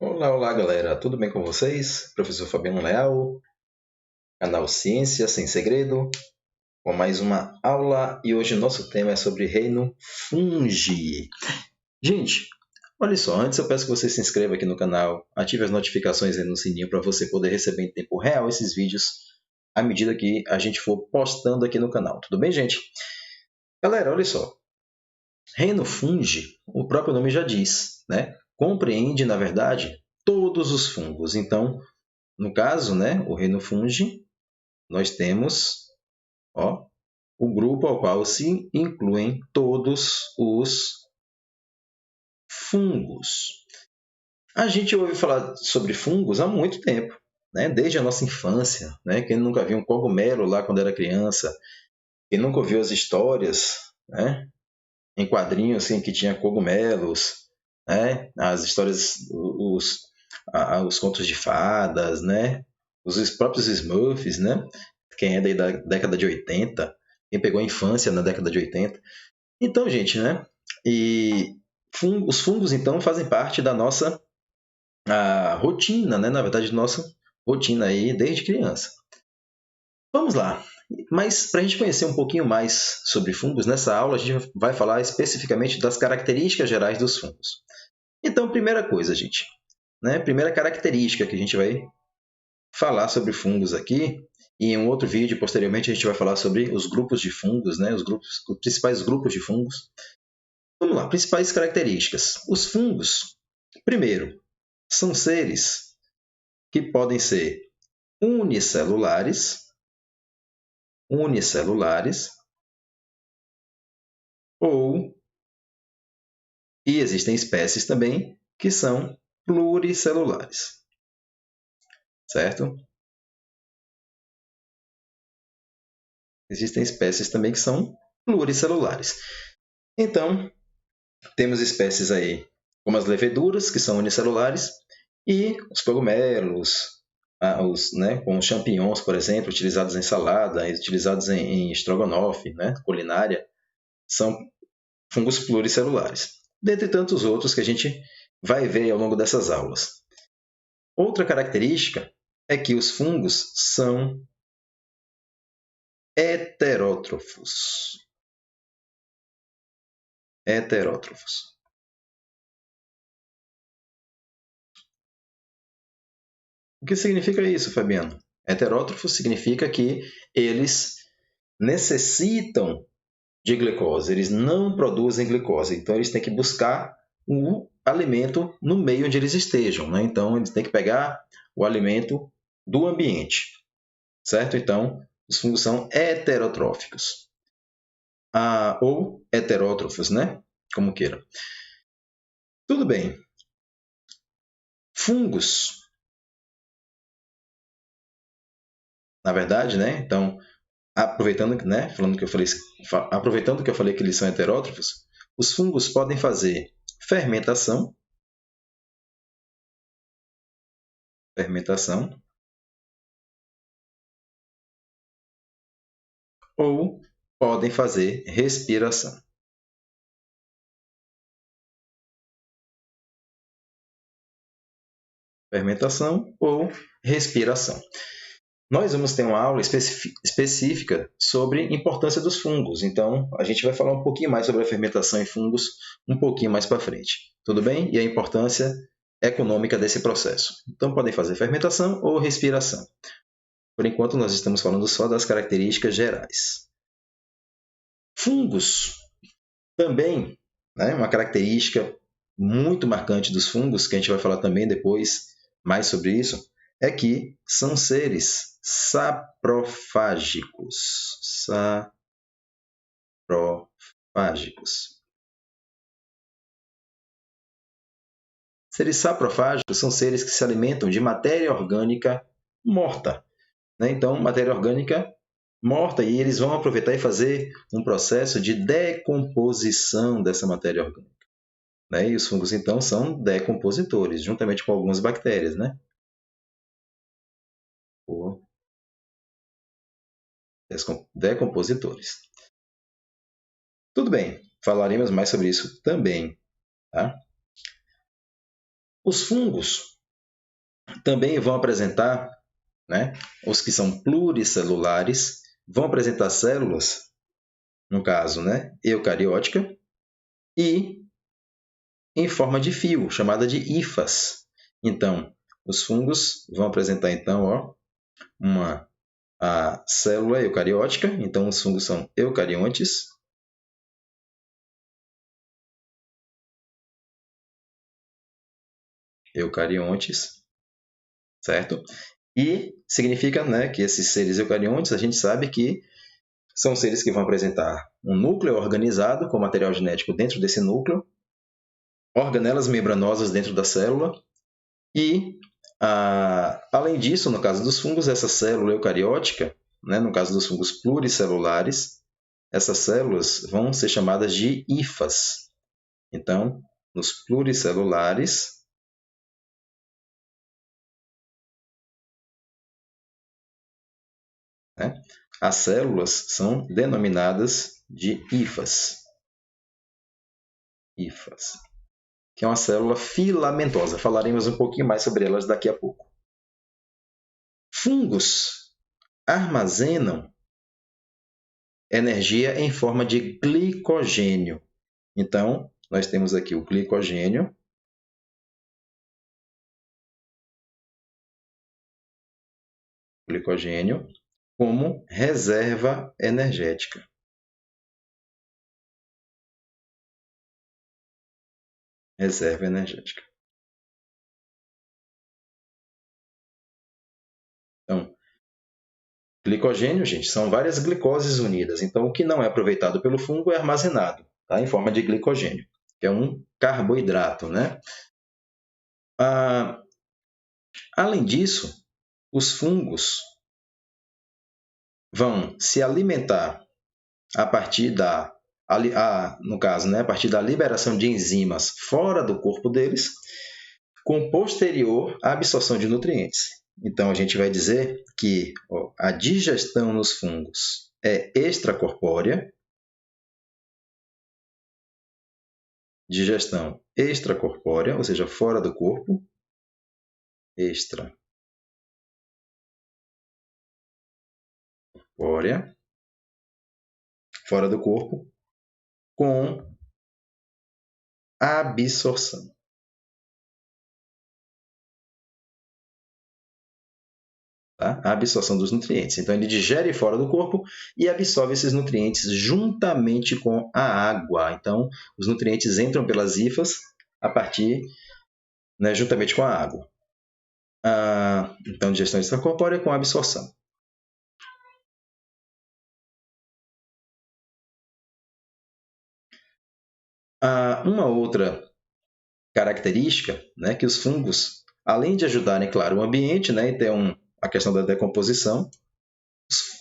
Olá, olá galera, tudo bem com vocês? Professor Fabiano Leal, canal Ciência Sem Segredo, com mais uma aula e hoje o nosso tema é sobre reino Fungi. Gente, olha só, antes eu peço que você se inscreva aqui no canal, ative as notificações aí no sininho para você poder receber em tempo real esses vídeos à medida que a gente for postando aqui no canal, tudo bem, gente? Galera, olha só, reino Fungi, o próprio nome já diz, né? Compreende, na verdade, todos os fungos. Então, no caso, né, o reino Fungi, nós temos o grupo ao qual se incluem todos os fungos. A gente ouve falar sobre fungos há muito tempo, né? Desde a nossa infância. Né? Quem nunca viu um cogumelo lá quando era criança, quem nunca ouviu as histórias, né? Em quadrinhos assim, que tinha cogumelos, né? As histórias, os contos de fadas, né? Os próprios Smurfs, né? Quem é daí da década de 80, quem pegou a infância na década de 80. Então, gente, né? E os fungos, então, fazem parte da nossa rotina, né? Na verdade, nossa rotina aí desde criança. Vamos lá. Mas para a gente conhecer um pouquinho mais sobre fungos, nessa aula a gente vai falar especificamente das características gerais dos fungos. Então, primeira coisa, gente, né? Primeira característica que a gente vai falar sobre fungos aqui, e em um outro vídeo, posteriormente, a gente vai falar sobre os grupos de fungos, né? Os principais grupos de fungos. Vamos lá, principais características. Os fungos, primeiro, são seres que podem ser unicelulares, ou, e existem espécies também, que são pluricelulares, certo? Existem espécies também que são pluricelulares. Então, temos espécies aí como as leveduras, que são unicelulares, e os cogumelos, como os champignons, por exemplo, utilizados em salada, utilizados em estrogonofe, né, culinária, são fungos pluricelulares. Dentre tantos outros que a gente vai ver ao longo dessas aulas. Outra característica é que os fungos são heterótrofos. Heterótrofos. O que significa isso, Fabiano? Heterótrofo significa que eles necessitam de glicose, eles não produzem glicose, então eles têm que buscar o alimento no meio onde eles estejam, né? Então eles têm que pegar o alimento do ambiente, certo? Então os fungos são heterotróficos, ou heterótrofos, né? Como queira. Tudo bem. Fungos, na verdade, né? Então, aproveitando, né? Aproveitando que eu falei que eles são heterótrofos, os fungos podem fazer fermentação, ou podem fazer respiração. Fermentação ou respiração. Nós vamos ter uma aula específica sobre a importância dos fungos, então a gente vai falar um pouquinho mais sobre a fermentação em fungos um pouquinho mais para frente. Tudo bem? E a importância econômica desse processo. Então podem fazer fermentação ou respiração. Por enquanto nós estamos falando só das características gerais. Fungos também, né, uma característica muito marcante dos fungos, que a gente vai falar também depois mais sobre isso, é que são seres saprofágicos. Saprofágicos. Seres saprofágicos são seres que se alimentam de matéria orgânica morta. Né? Então, matéria orgânica morta, e eles vão aproveitar e fazer um processo de decomposição dessa matéria orgânica. Né? E os fungos, então, são decompositores, juntamente com algumas bactérias, né? Ou decompositores. Tudo bem, falaremos mais sobre isso também. Tá? Os fungos também vão apresentar, né, os que são pluricelulares, vão apresentar células, no caso, né, eucariótica, e em forma de fio, chamada de hifas. Então, os fungos vão apresentar, então, ó, a célula eucariótica. Então, os fungos são eucariontes. Eucariontes, certo? E significa, né, que esses seres eucariontes, a gente sabe que são seres que vão apresentar um núcleo organizado com material genético dentro desse núcleo, organelas membranosas dentro da célula e, além disso, no caso dos fungos, essa célula eucariótica, né, no caso dos fungos pluricelulares, essas células vão ser chamadas de hifas. Então, nos pluricelulares, né, as células são denominadas de hifas. Hifas, que é uma célula filamentosa. Falaremos um pouquinho mais sobre elas daqui a pouco. Fungos armazenam energia em forma de glicogênio. Então, nós temos aqui o glicogênio. Glicogênio como reserva energética. Reserva energética. Então, glicogênio, gente, são várias glicoses unidas. Então, o que não é aproveitado pelo fungo é armazenado, tá? Em forma de glicogênio, que é um carboidrato, né? Além disso, os fungos vão se alimentar a partir no caso, né, a partir da liberação de enzimas fora do corpo deles, com posterior absorção de nutrientes. Então, a gente vai dizer que a digestão nos fungos é extracorpórea. Digestão extracorpórea, ou seja, fora do corpo. Extracorpórea, fora do corpo, com absorção. Tá? A absorção dos nutrientes. Então, ele digere fora do corpo e absorve esses nutrientes juntamente com a água. Então, os nutrientes entram pelas hifas a partir, né, juntamente com a água. Então, digestão extracorpórea com absorção. Uma outra característica, né, que os fungos, além de ajudarem, claro, o ambiente, né, e ter a questão da decomposição,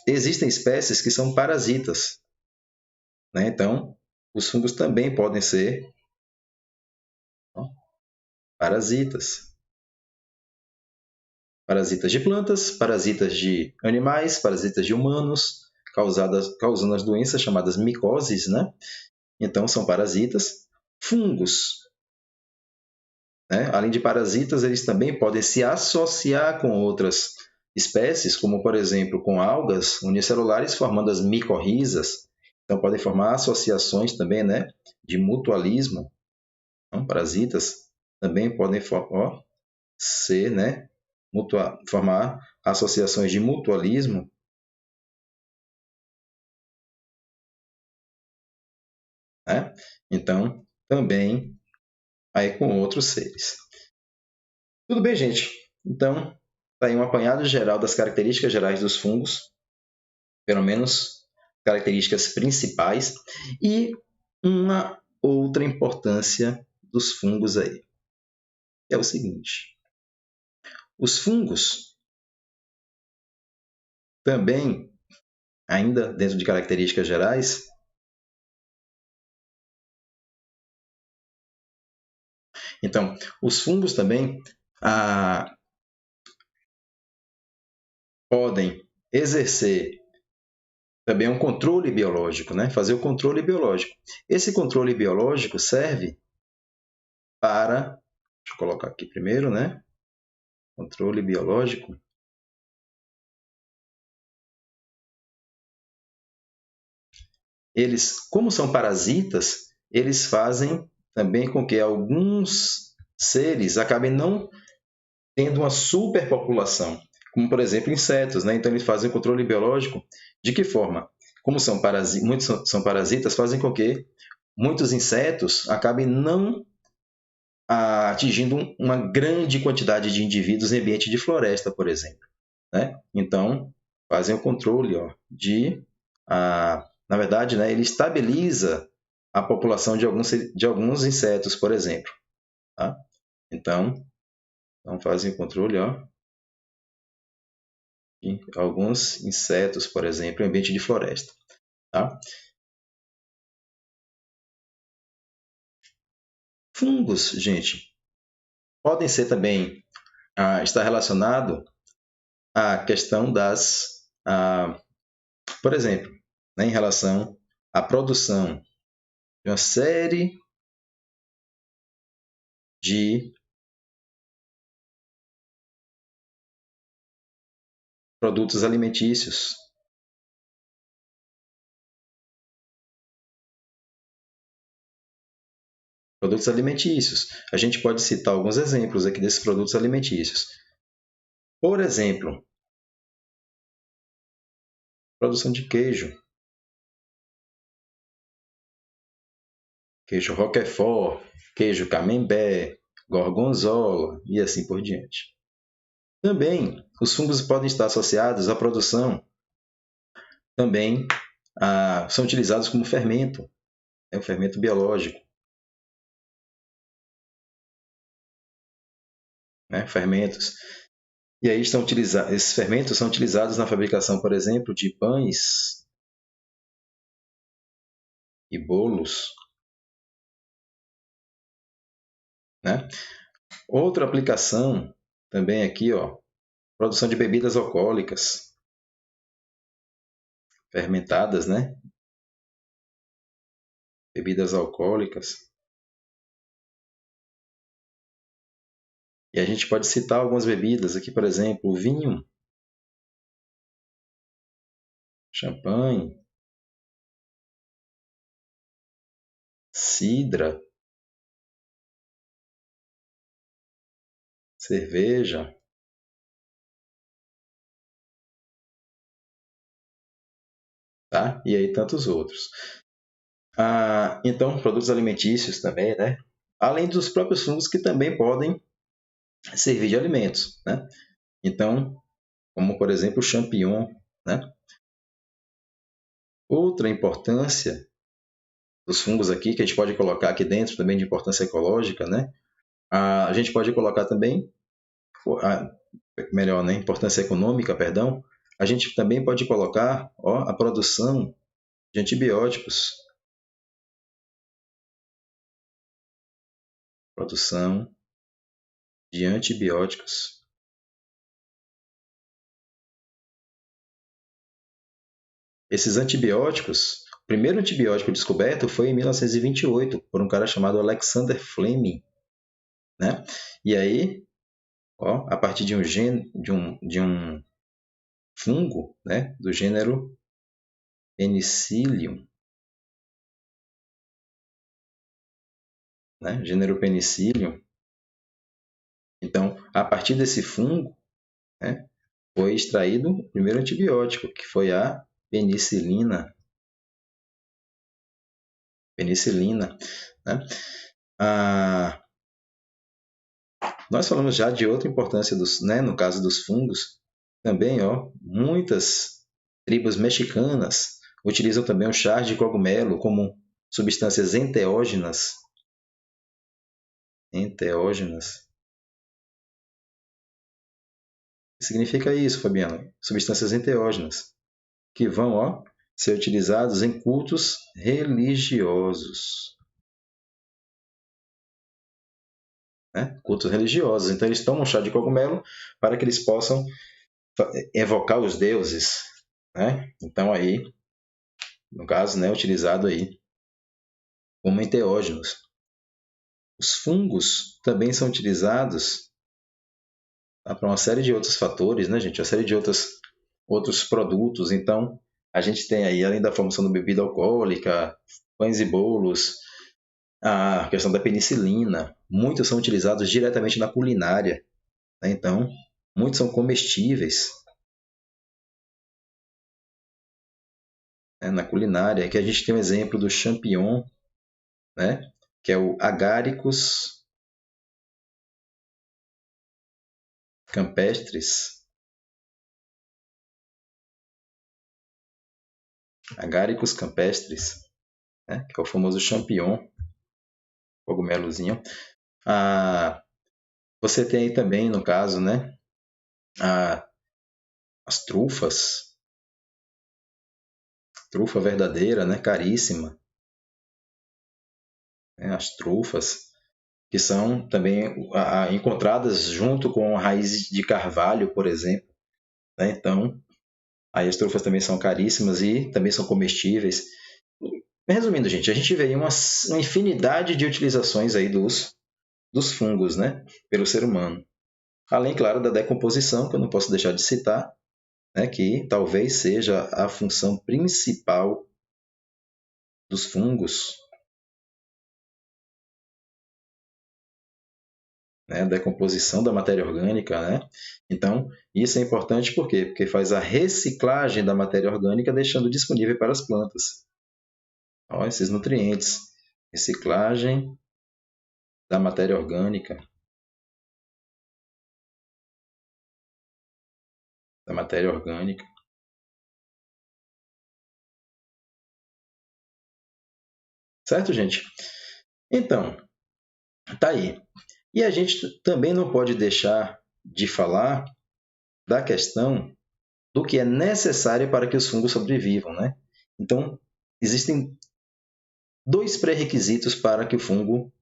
existem espécies que são parasitas, né? Então, os fungos também podem ser parasitas. Parasitas de plantas, parasitas de animais, parasitas de humanos, causando as doenças chamadas micoses, né? Então, são parasitas. Fungos, né? Além de parasitas, eles também podem se associar com outras espécies, como, por exemplo, com algas unicelulares, formando as micorrizas. Então, podem formar associações também, né, de mutualismo. Então, parasitas também podem ser, né, formar associações de mutualismo. Né? Então, também aí com outros seres. Tudo bem, gente? Então, está aí um apanhado geral das características gerais dos fungos, pelo menos características principais, e uma outra importância dos fungos aí. É o seguinte: os fungos também, ainda dentro de características gerais, então, os fungos também podem exercer também um controle biológico, né? Fazer o controle biológico. Esse controle biológico serve para Deixa eu colocar aqui primeiro, né? Controle biológico. Eles, como são parasitas, eles fazem também com que alguns seres acabem não tendo uma superpopulação, como por exemplo insetos, né? Então eles fazem o controle biológico de que forma? Como são muitos são parasitas, fazem com que muitos insetos acabem não atingindo uma grande quantidade de indivíduos em ambiente de floresta, por exemplo, né? Então fazem o controle, ó, na verdade, né, ele estabiliza a população de alguns insetos, por exemplo, tá? Então fazem o controle, ó, de alguns insetos, por exemplo, em ambiente de floresta, tá? Fungos, gente, podem ser também estar relacionado à questão por exemplo, né, em relação à produção de uma série de produtos alimentícios. Produtos alimentícios. A gente pode citar alguns exemplos aqui desses produtos alimentícios. Por exemplo, produção de queijo. Queijo Roquefort, queijo Camembert, Gorgonzola e assim por diante. Também, os fungos podem estar associados à produção, também são utilizados como fermento, é um fermento biológico. Né? Fermentos. E aí esses fermentos são utilizados na fabricação, por exemplo, de pães e bolos. Né? Outra aplicação também aqui, ó, produção de bebidas alcoólicas fermentadas, né? Bebidas alcoólicas. E a gente pode citar algumas bebidas aqui, por exemplo, o vinho, champanhe, cidra, cerveja, tá? E aí tantos outros. Então, produtos alimentícios também, né? Além dos próprios fungos que também podem servir de alimentos, né? Então, como por exemplo o champignon, né? Outra importância dos fungos aqui, que a gente pode colocar aqui dentro também de importância ecológica, né? A gente pode colocar também, melhor, né? Importância econômica, perdão. A gente também pode colocar, ó, a produção de antibióticos. Produção de antibióticos. Esses antibióticos, o primeiro antibiótico descoberto foi em 1928 por um cara chamado Alexander Fleming, né? E aí, ó, a partir de um fungo, né, do gênero Penicillium, né, gênero Penicillium. Então, a partir desse fungo, né, foi extraído o primeiro antibiótico, que foi a penicilina. Penicilina, né? Nós falamos já de outra importância né, no caso dos fungos. Também, ó, muitas tribos mexicanas utilizam também o chá de cogumelo como substâncias enteógenas. Enteógenas. O que significa isso, Fabiano? Substâncias enteógenas, que vão, ó, ser utilizados em cultos religiosos. Né? Cultos religiosos. Então, eles tomam chá de cogumelo para que eles possam evocar os deuses. Né? Então, aí, no caso, né, utilizado aí como enteógenos. Os fungos também são utilizados para uma série de outros fatores, né, gente? Uma série de outros produtos. Então, a gente tem aí, além da formação da bebida alcoólica, pães e bolos, a questão da penicilina. Muitos são utilizados diretamente na culinária, né? Então, muitos são comestíveis, né, na culinária. Aqui a gente tem um exemplo do champignon, né, que é o Agaricus campestris. Agaricus campestris, né, que é o famoso champignon, cogumelozinho. Você tem aí também, no caso, né, as trufas, trufa verdadeira, né, caríssima, né, as trufas, que são também encontradas junto com raízes de carvalho, por exemplo, né? Então, aí as trufas também são caríssimas e também são comestíveis. Resumindo, gente, a gente vê aí uma infinidade de utilizações aí dos fungos, né, pelo ser humano. Além, claro, da decomposição, que eu não posso deixar de citar, né, que talvez seja a função principal dos fungos, né, decomposição da matéria orgânica, né? Então, isso é importante por quê? Porque faz a reciclagem da matéria orgânica, deixando disponível para as plantas. Ó, esses nutrientes. Reciclagem da matéria orgânica. Da matéria orgânica. Certo, gente? Então, tá aí. E a gente também não pode deixar de falar da questão do que é necessário para que os fungos sobrevivam, né? Então, existem dois pré-requisitos para que o fungo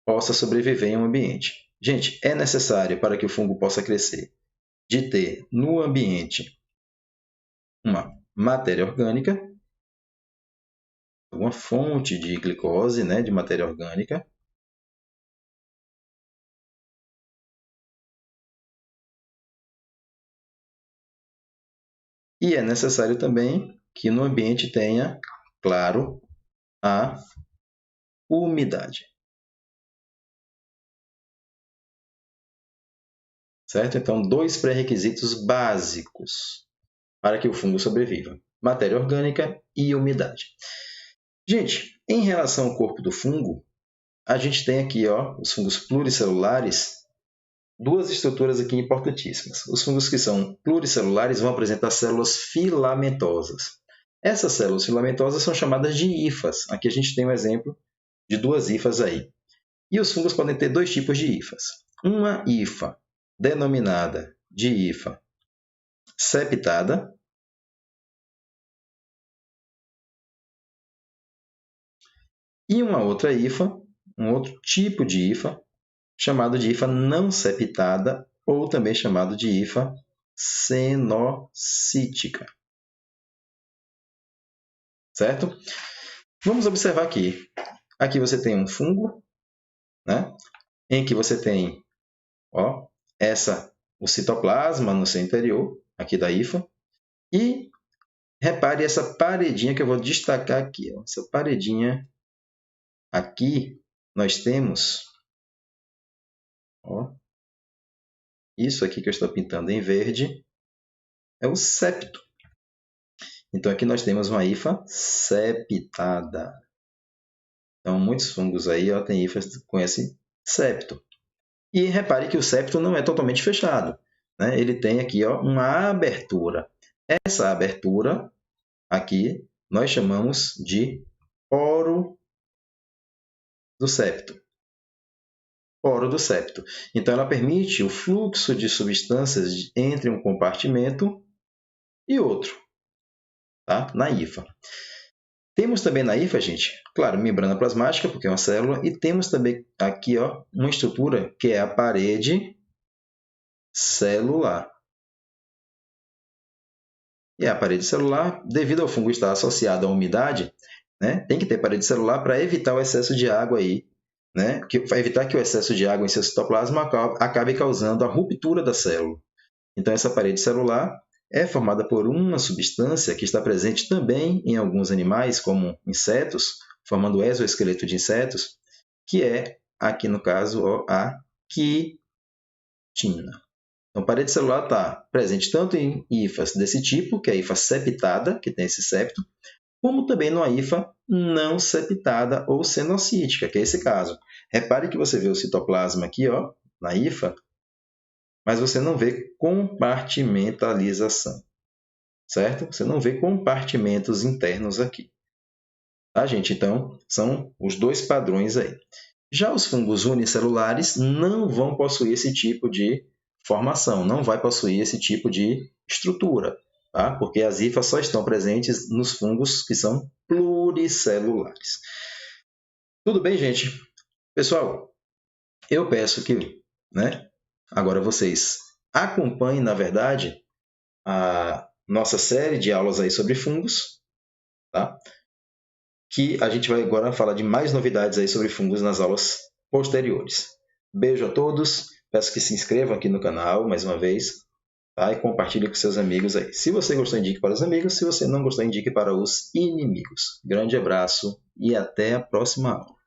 possa sobreviver em um ambiente. Gente, é necessário para que o fungo possa crescer de ter no ambiente uma matéria orgânica, uma fonte de glicose, né, de matéria orgânica, e é necessário também que no ambiente tenha, claro, a umidade. Certo? Então, dois pré-requisitos básicos para que o fungo sobreviva: matéria orgânica e umidade. Gente, em relação ao corpo do fungo, a gente tem aqui, ó, os fungos pluricelulares, duas estruturas aqui importantíssimas. Os fungos que são pluricelulares vão apresentar células filamentosas. Essas células filamentosas são chamadas de hifas. Aqui a gente tem um exemplo de duas hifas aí. E os fungos podem ter dois tipos de hifas. Uma hifa denominada de hifa septada, e uma outra hifa, um outro tipo de hifa, chamado de hifa não septada, ou também chamado de hifa cenocítica. Certo? Vamos observar aqui. Aqui você tem um fungo, né, em que você tem, ó, o citoplasma no seu interior, aqui da hifa, e repare essa paredinha que eu vou destacar aqui. Ó, essa paredinha aqui, nós temos, ó, isso aqui que eu estou pintando em verde, é o septo. Então, aqui nós temos uma hifa septada. Então, muitos fungos aí ó, têm hifas com esse septo. E repare que o septo não é totalmente fechado, né? Ele tem aqui ó, uma abertura. Essa abertura aqui nós chamamos de poro do septo. Poro do septo. Então, ela permite o fluxo de substâncias entre um compartimento e outro, tá? Na hifa. Temos também na hifa, gente, claro, membrana plasmática, porque é uma célula, e temos também aqui ó, uma estrutura que é a parede celular. E a parede celular, devido ao fungo estar associado à umidade, né, tem que ter parede celular para evitar o excesso de água aí né, que vai evitar que o excesso de água em seu citoplasma acabe causando a ruptura da célula. Então, essa parede celular é formada por uma substância que está presente também em alguns animais, como insetos, formando o exoesqueleto de insetos, que é, aqui no caso, a quitina. Então, a parede celular está presente tanto em hifas desse tipo, que é a hifa septada, que tem esse septo, como também numa hifa não septada ou cenocítica, que é esse caso. Repare que você vê o citoplasma aqui, ó, na hifa, mas você não vê compartimentalização, certo? Você não vê compartimentos internos aqui. Tá, gente? Então, são os dois padrões aí. Já os fungos unicelulares não vão possuir esse tipo de formação, não vai possuir esse tipo de estrutura, tá? Porque as hifas só estão presentes nos fungos que são pluricelulares. Tudo bem, gente? Pessoal, eu peço que, né, agora vocês acompanhem, na verdade, a nossa série de aulas aí sobre fungos, tá? Que a gente vai agora falar de mais novidades aí sobre fungos nas aulas posteriores. Beijo a todos, peço que se inscrevam aqui no canal mais uma vez, tá? E compartilhe com seus amigos aí. Se você gostou, indique para os amigos, se você não gostou, indique para os inimigos. Grande abraço e até a próxima aula.